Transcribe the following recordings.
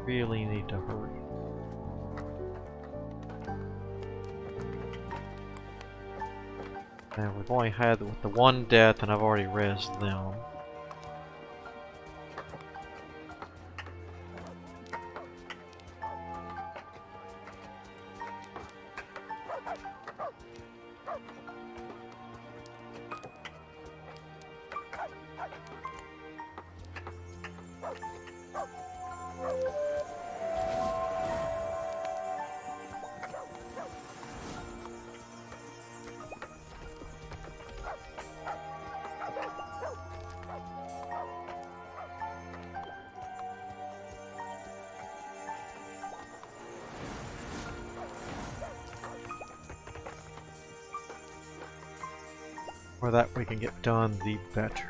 Really need to hurry. Now we've only had with the one death and I've already rezzed them. The more that we can get done, the better.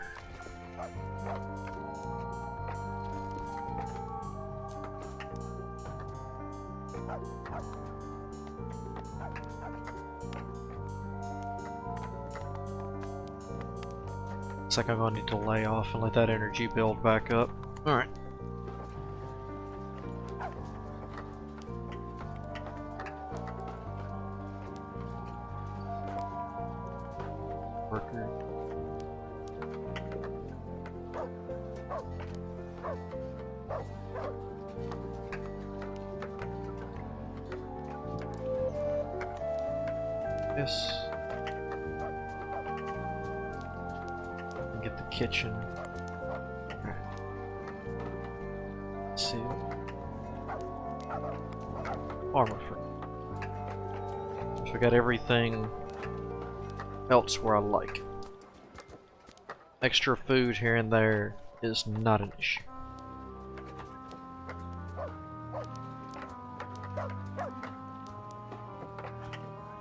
Looks like I'm going to need to lay off and let that energy build back up. Alright. Worker. Yes. Get the kitchen. Alright. Seal. Armor free. So we got everything else where I like it. Extra food here and there is not an issue.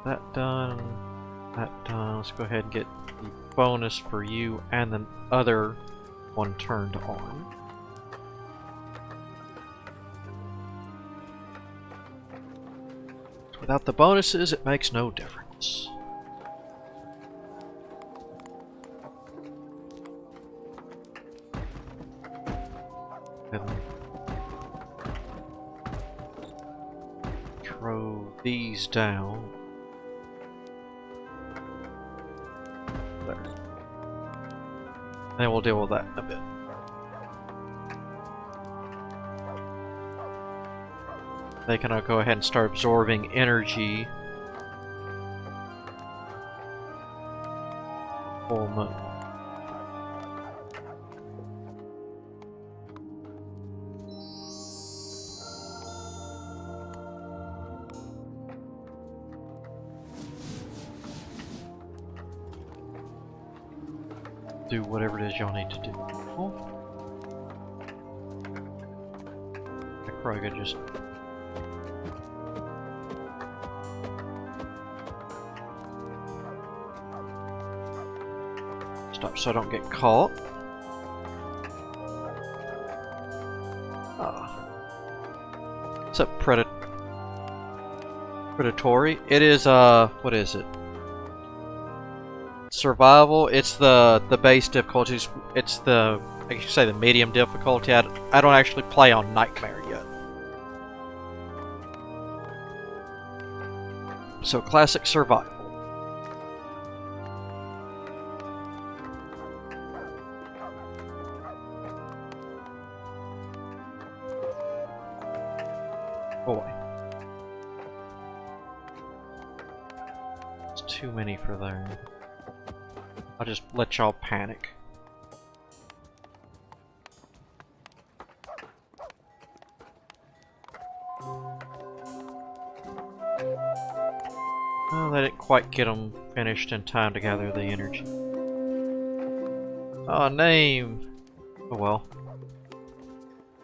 That done. That done. Let's go ahead and get the bonus for you and the other one turned on. Without the bonuses, it makes no difference. Throw these down. There. And we'll deal with that in a bit. They can go ahead and start absorbing energy. Full moon. Do whatever it is y'all need to do. Oh. I probably could just stop so I don't get caught. What's up, predatory? It is what is it? Survival. It's the base difficulties. It's the, I should say, the medium difficulty. I don't actually play on Nightmare yet. So classic survival. Boy. It's too many for there. I'll just let y'all panic. Oh, they didn't quite get them finished in time to gather the energy. Oh, name! Oh well.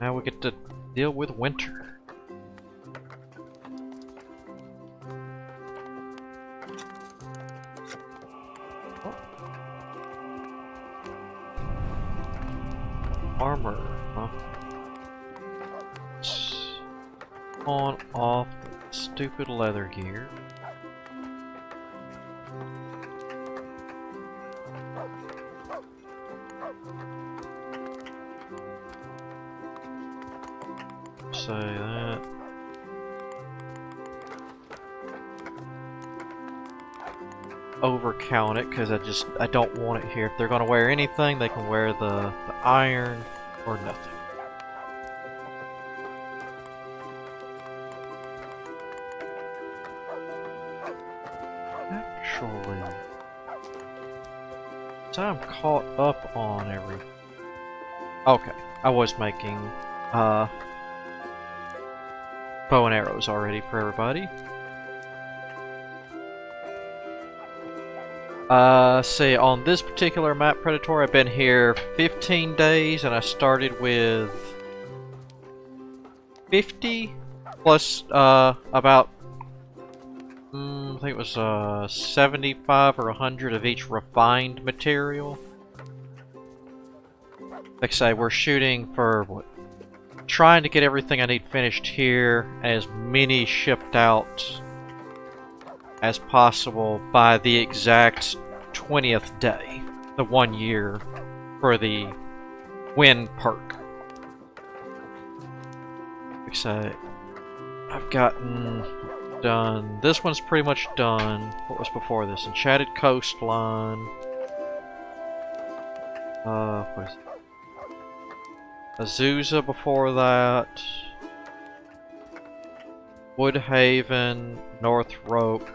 Now we get to deal with winter. Armor, huh? On, off the stupid leather gear. say that. Overcount it because I don't want it here. If they're gonna wear anything, they can wear the iron or nothing. Actually, so I'm caught up on everything. Okay, I was making bow and arrows already for everybody. See, on this particular map, Predator, I've been here 15 days, and I started with 50 plus about I think it was 75 or 100 of each refined material. Like I say, we're shooting for what? Trying to get everything I need finished here, as many shipped out as possible by the exact 20th day, the 1 year for the win perk. Like I say, I've gotten done. This one's pretty much done. What was before this? Enchanted Coastline. What is it? Azusa before that. Woodhaven, North Rope.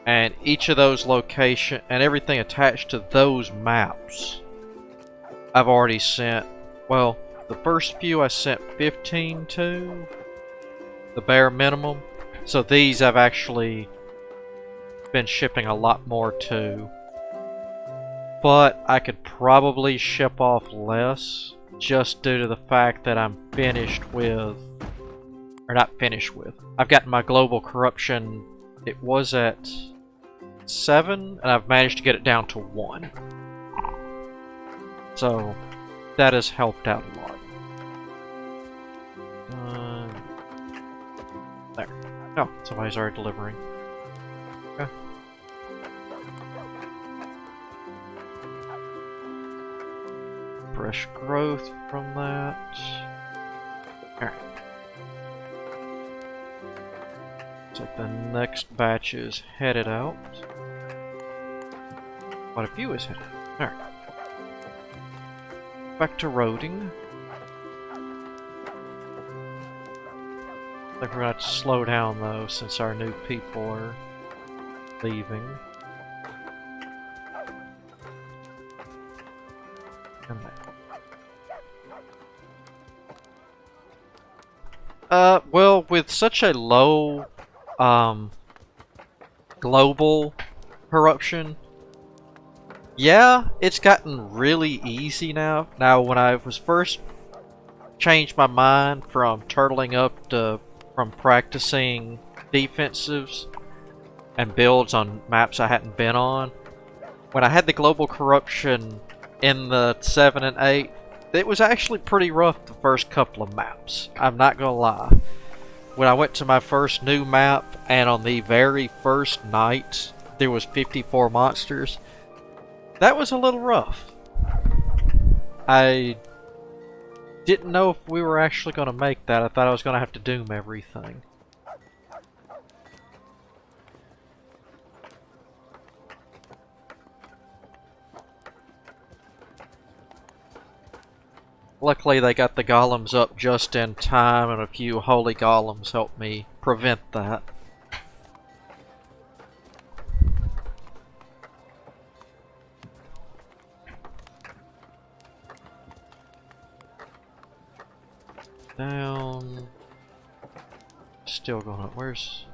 And each of those locations and everything attached to those maps I've already sent. Well, the first few I sent 15 to, the bare minimum. So these I've actually been shipping a lot more to. But I could probably ship off less just due to the fact that I'm finished with, or not finished with. I've gotten my global corruption, it was at 7, and I've managed to get it down to 1. So that has helped out a lot. There. Oh, somebody's already delivering. Okay. Fresh growth from that. Alright. So the next batch is headed out. Quite a few is headed out. Alright. Back to roading. I think we're going to have to slow down though, since our new people are leaving. And well, with such a low, global corruption, yeah, it's gotten really easy now. Now, when I was first changed my mind from turtling up to from practicing defensives and builds on maps I hadn't been on, when I had the global corruption in the 7 and 8, it was actually pretty rough the first couple of maps. I'm not gonna lie. When I went to my first new map, and on the very first night there was 54 monsters, that was a little rough. I didn't know if we were actually going to make that. I thought I was going to have to doom everything. Luckily they got the golems up just in time, and a few holy golems helped me prevent that. Down. Still going up. Where's...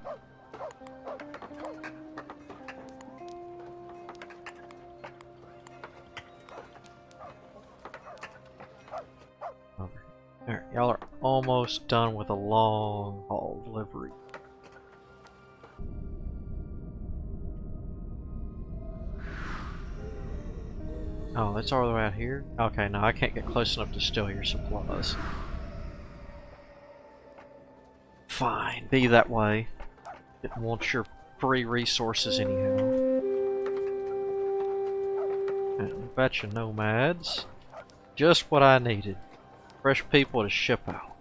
There, y'all are almost done with a long haul delivery. Oh, that's all the way out here? Okay, no, I can't get close enough to steal your supplies. Fine, be that way. Didn't want your free resources anyhow. And a batch of nomads. Just what I needed. Fresh people to ship out.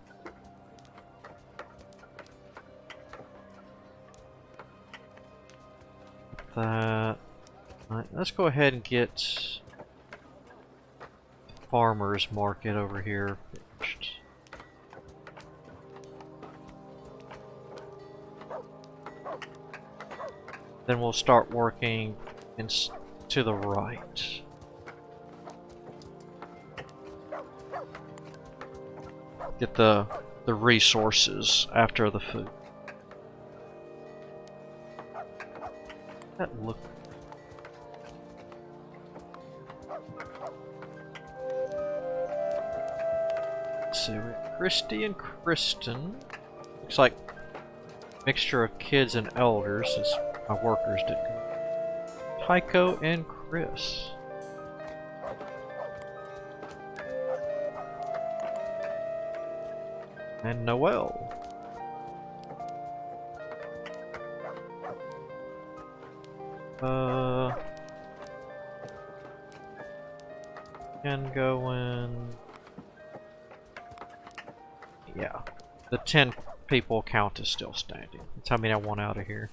that. Alright, let's go ahead and get farmer's market over here finished. Then we'll start working to the right. Get the resources after the food. That look. Let's see, we're at Christy and Kristen. Looks like mixture of kids and elders, since my workers did go. Tycho and Chris. And Noel. Can go in. Yeah, the 10 people count is still standing. That's how many I want out of here.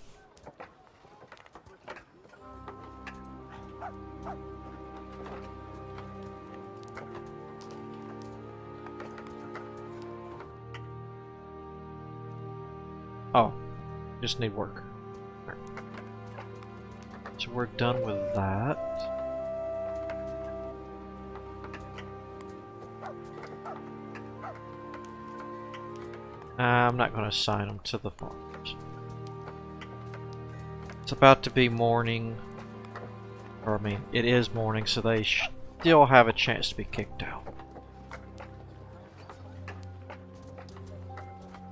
Oh, just need work. Right. So we're done with that. I'm not going to assign them to the farmers. It's about to be morning. Or, I mean, it is morning, so they still have a chance to be kicked out.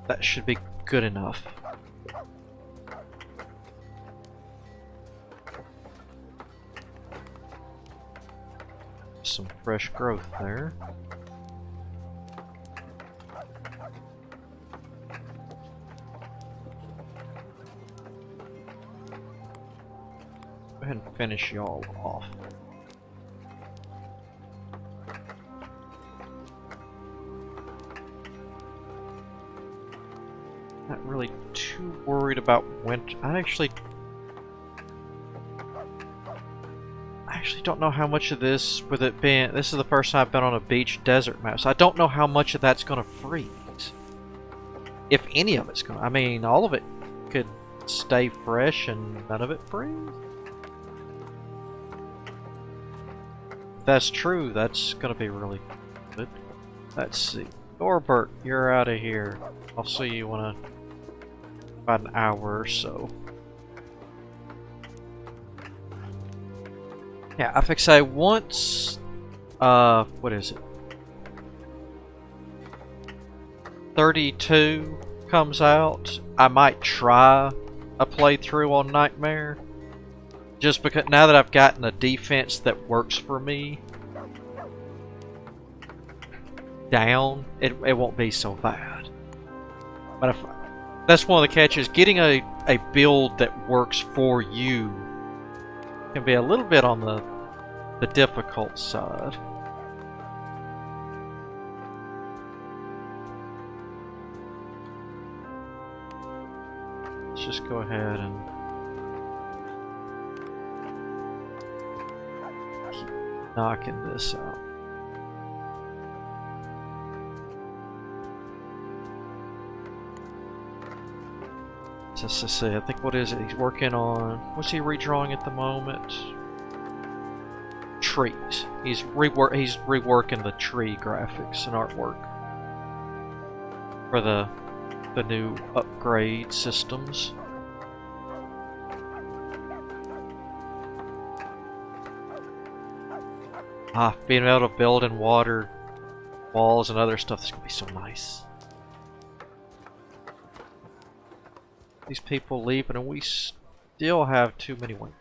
That should be good enough. Some fresh growth there. Go ahead and finish y'all off. Not really too worried about winter. I actually don't know how much of this, with it being, this is the first time I've been on a beach desert map, so I don't know how much of that's going to freeze. If any of it's going to, I mean, all of it could stay fresh and none of it freeze. If that's true, that's going to be really good. Let's see. Norbert, you're out of here. I'll see you in about an hour or so. Yeah, I think say once, what is it? 32 comes out, I might try a playthrough on Nightmare. Just because now that I've gotten a defense that works for me down, it won't be so bad. But that's one of the catches. Getting a build that works for you can be a little bit on the difficult side. Let's just go ahead and keep knocking this out. Just to see, I think, what is it? He's working on, what's he redrawing at the moment? Trees. He's reworking the tree graphics and artwork for the new upgrade systems. Being able to build in water walls and other stuff is gonna be so nice. These people leaving and we still have too many women.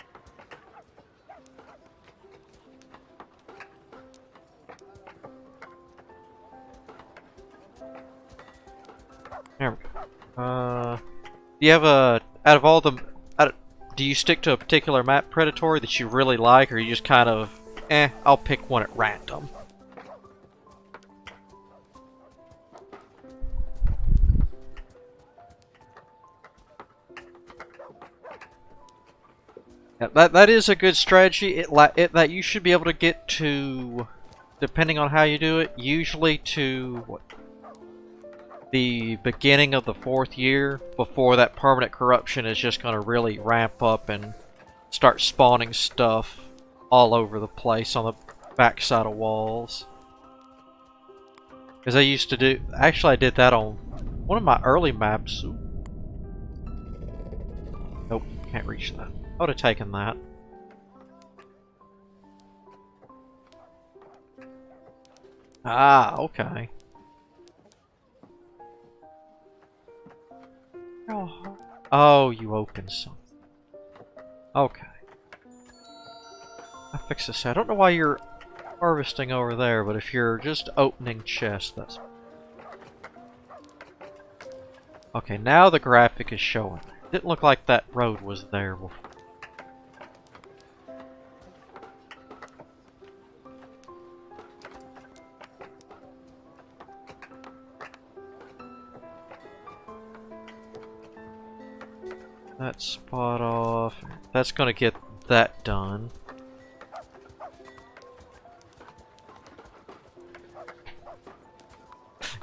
There we go. Do you have out of all the, do you stick to a particular map, Predatory, that you really like, or you just kind of, I'll pick one at random? Yeah, that is a good strategy. That you should be able to get to, depending on how you do it, usually to what, the beginning of the 4th year before that permanent corruption is just going to really ramp up and start spawning stuff all over the place on the backside of walls. Because I used to do, actually I did that on one of my early maps. Nope, can't reach that. I would have taken that. Ah, okay. Oh, you opened something. Okay. I fixed this. I don't know why you're harvesting over there, but if you're just opening chests, that's... Okay, now the graphic is showing. Didn't look like that road was there before. That spot off. That's gonna get that done.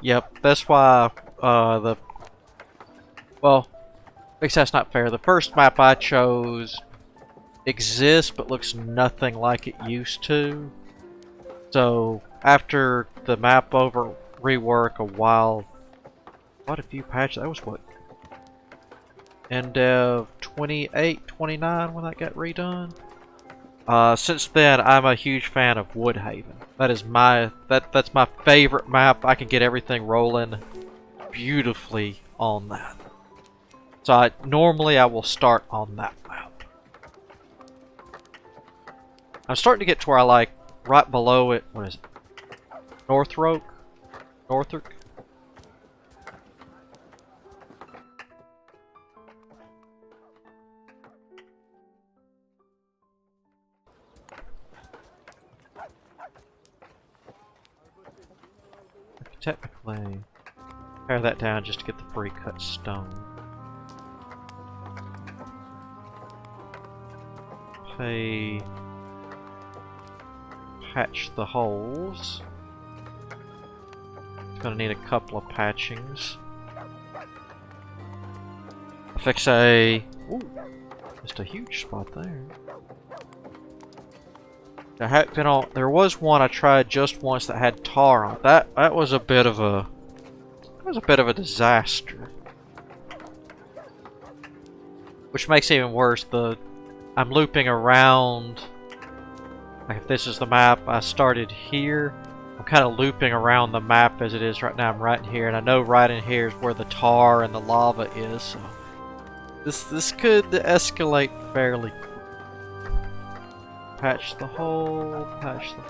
Yep, that's why well, I guess that's not fair. The first map I chose exists but looks nothing like it used to. So after the map over rework a while, quite a few patches. That was what, InDev 28, 29 when that got redone. Since then, I'm a huge fan of Woodhaven. That is that's my favorite map. I can get everything rolling beautifully on that. So normally I will start on that map. I'm starting to get to where I like right below it. What is it? Northroak? Technically, tear that down just to get the pre-cut stone. Okay, patch the holes. It's gonna need a couple of patchings. Fix a... Ooh, just a huge spot there. I have been on. There was one I tried just once that had tar on it. That was a bit of a. That was a bit of a disaster. Which makes it even worse. I'm looping around. Like if this is the map, I started here. I'm kind of looping around the map as it is right now. I'm right in here, and I know right in here is where the tar and the lava is. So this could escalate fairly quickly. Patch the hole, patch the...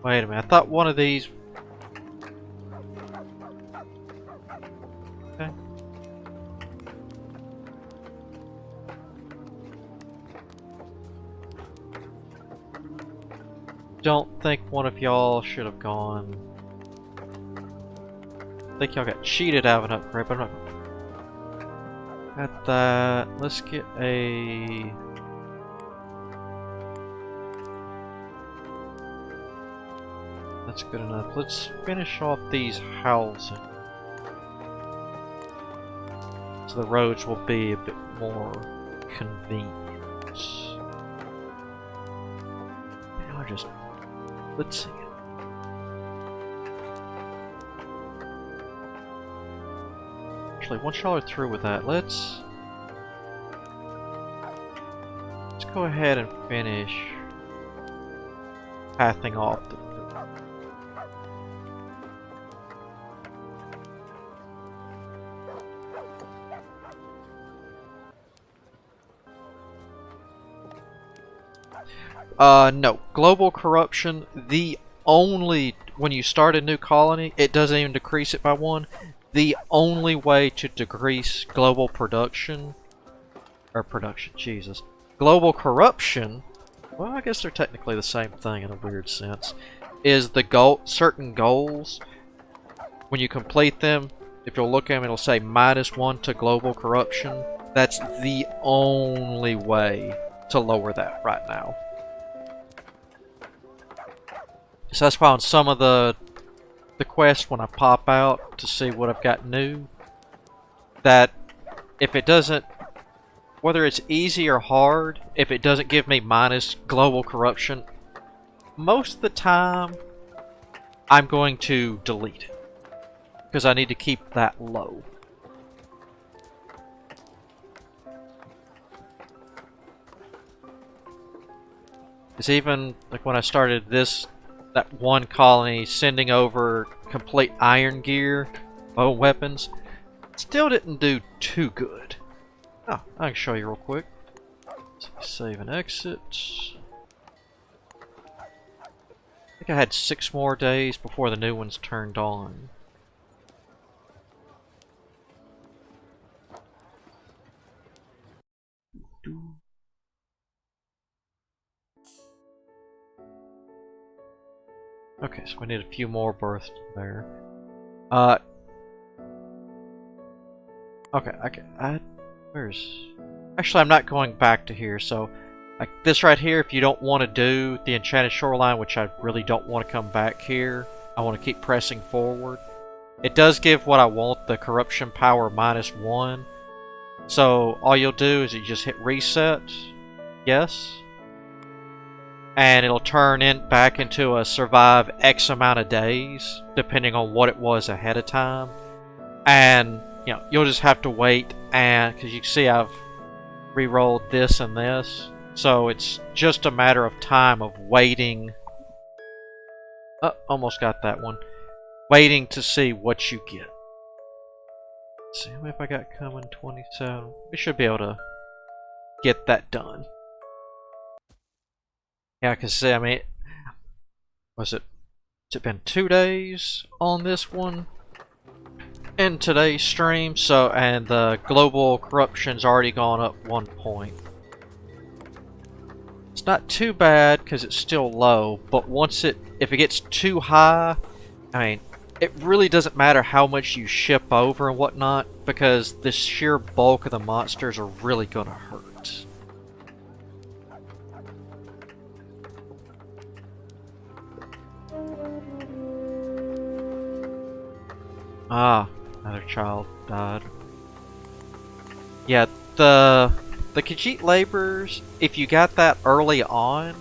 Wait a minute, I thought one of these... Okay. Don't think one of y'all should have gone... I think y'all got cheated out of an upgrade, but I'm not... At that, let's get a... That's good enough. Let's finish off these housing. So the roads will be a bit more convenient. Let's see. Actually, once y'all are through with that, let's go ahead and finish pathing off the... No. Global corruption, when you start a new colony, it doesn't even decrease it by 1. The only way to decrease global production, global corruption, well, I guess they're technically the same thing in a weird sense, is certain goals, when you complete them, if you'll look at them, it'll say -1 to global corruption. That's the only way to lower that right now. So that's why on some of the quests, when I pop out to see what I've got new, that if it doesn't, whether it's easy or hard, if it doesn't give me minus global corruption, most of the time I'm going to delete it because I need to keep that low. It's even like when I started that one colony sending over complete iron gear, bone weapons, still didn't do too good. Oh, I can show you real quick. So save and exit. I think I had 6 more days before the new ones turned on. Okay, so we need a few more births there. Okay, actually, I'm not going back to here, so like this right here, if you don't want to do the Enchanted Shoreline, which I really don't want to come back here, I want to keep pressing forward. It does give what I want, the corruption power -1. So all you'll do is you just hit reset, yes, and it'll turn back into a survive X amount of days, depending on what it was ahead of time. And you know, you'll just have to wait, and because you can see I've re-rolled this and this, so it's just a matter of time of waiting. Oh, almost got that one. Waiting to see what you get. Let's see, how many have I got coming? 27. We should be able to get that done. Yeah, because see, I mean, has it been 2 days on this one in today's stream? So, and the global corruption's already gone up 1 point. It's not too bad because it's still low, but if it gets too high, I mean, it really doesn't matter how much you ship over and whatnot, because the sheer bulk of the monsters are really gonna hurt. Ah, another child died. Yeah, the Khajiit laborers, if you got that early on,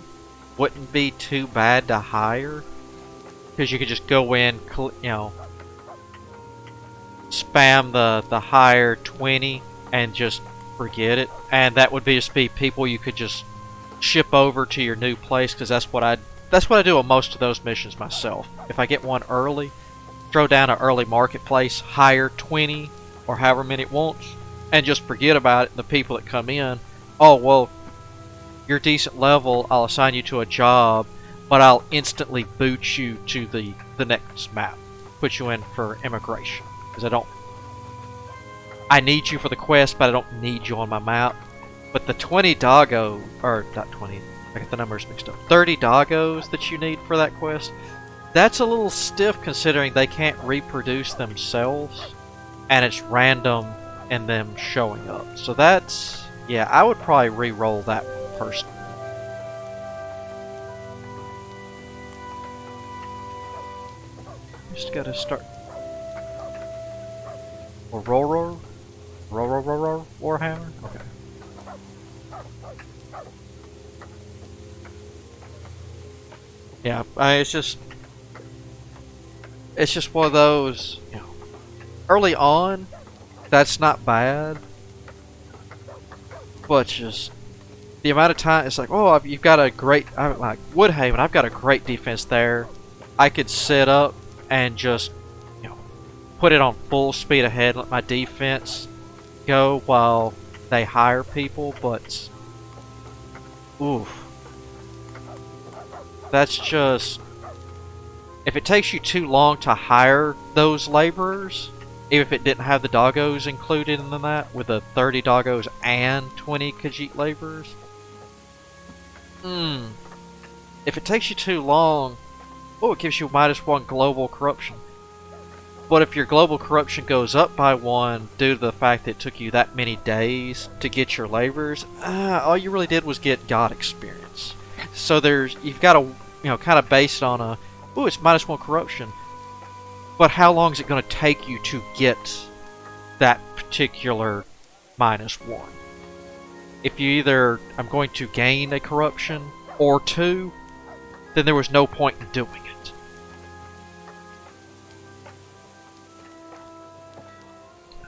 wouldn't be too bad to hire, because you could just go in, you know, spam the hire 20 and just forget it, and that would just be people you could just ship over to your new place, because that's what I do on most of those missions myself. If I get one early, throw down an early marketplace, hire 20 or however many it wants, and just forget about it. And the people that come in, oh well, you're decent level, I'll assign you to a job, but I'll instantly boot you to the next map, put you in for immigration, because I need you for the quest, but I don't need you on my map. But the 20 doggo, or not 20, I get the numbers mixed up, 30 doggos that you need for that quest, that's a little stiff considering they can't reproduce themselves, and it's random in them showing up. So that's, yeah, I would probably re-roll that one personally. Just gotta start. Or roll, Warhammer? Okay. Yeah, it's just one of those, you know, early on, that's not bad, but just the amount of time, it's like, oh, you've got a great, like Woodhaven, I've got a great defense there. I could set up and just, you know, put it on full speed ahead, let my defense go while they hire people, but oof, that's just, if it takes you too long to hire those laborers, even if it didn't have the doggos included in that, with the 30 doggos and 20 Khajiit laborers, if it takes you too long, oh, it gives you -1 global corruption. But if your global corruption goes up by 1 due to the fact that it took you that many days to get your labors, all you really did was get God experience. So you've got to, kind of base it on it's -1 corruption. But how long is it going to take you to get that particular -1? If you either, I'm going to gain a corruption or 2, then there was no point in doing it.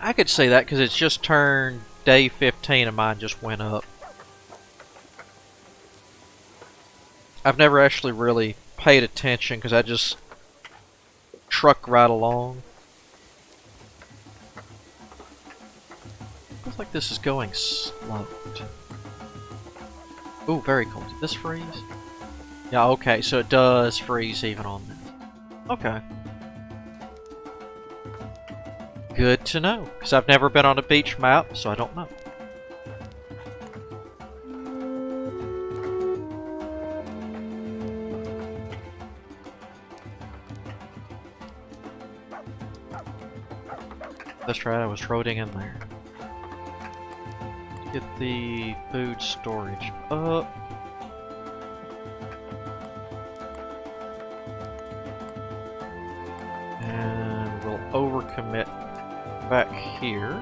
I could say that because it's just turned day 15 and mine just went up. I've never actually really paid attention because I just truck right along. Looks like this is going slow. Ooh, very cold. Did this freeze? Yeah, okay, so it does freeze even on this. Okay. Good to know, because I've never been on a beach map, so I don't know. That's right, I was roading in there. Get the food storage up. And we'll overcommit back here.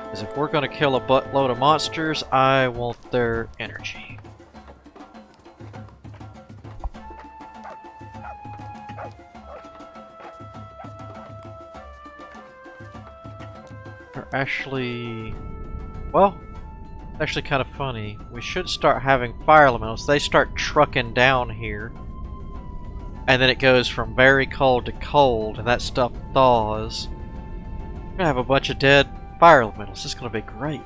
Because if we're going to kill a buttload of monsters, I want their energy. They're actually... well, actually kind of funny. We should start having fire elementals. They start trucking down here. And then it goes from very cold to cold, and that stuff thaws. We're gonna have a bunch of dead fire elementals. This is gonna be great.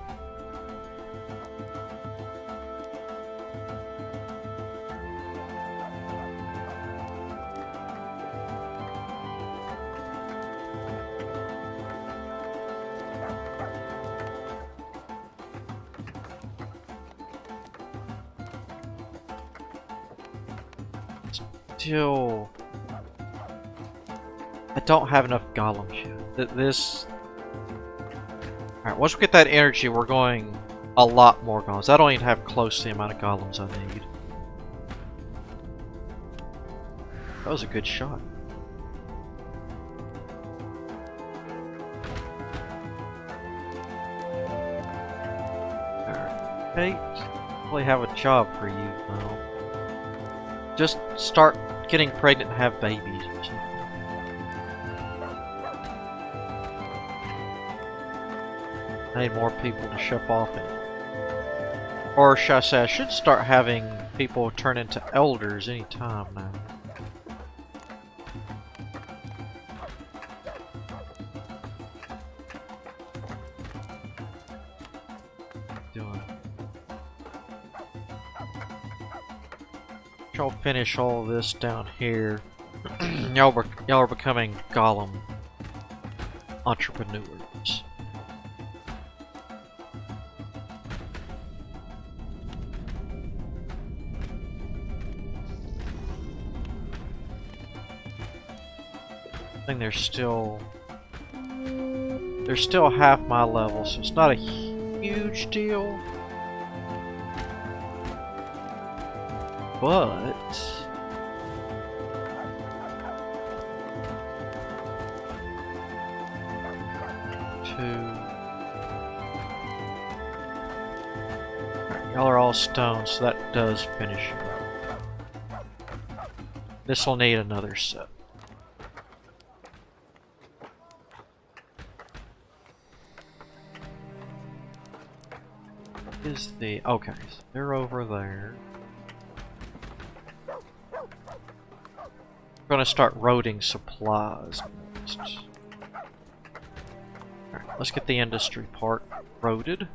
Still, I don't have enough golems yet. Alright, once we get that energy, we're going a lot more golems. I don't even have close to the amount of golems I need. That was a good shot. Alright, Kate, really have a job for you now. Just start getting pregnant and have babies or something. I need more people to ship off in. Or should I say, I should start having people turn into elders anytime now. Y'all finish all of this down here. y'all are becoming golem entrepreneurs. I think they're still half my level, so it's not a huge deal. But y'all are all stone, so that does finish it. This will need another set. Is the okay? So they're over there. We're gonna start roading supplies next. Alright, let's get the industry part roaded.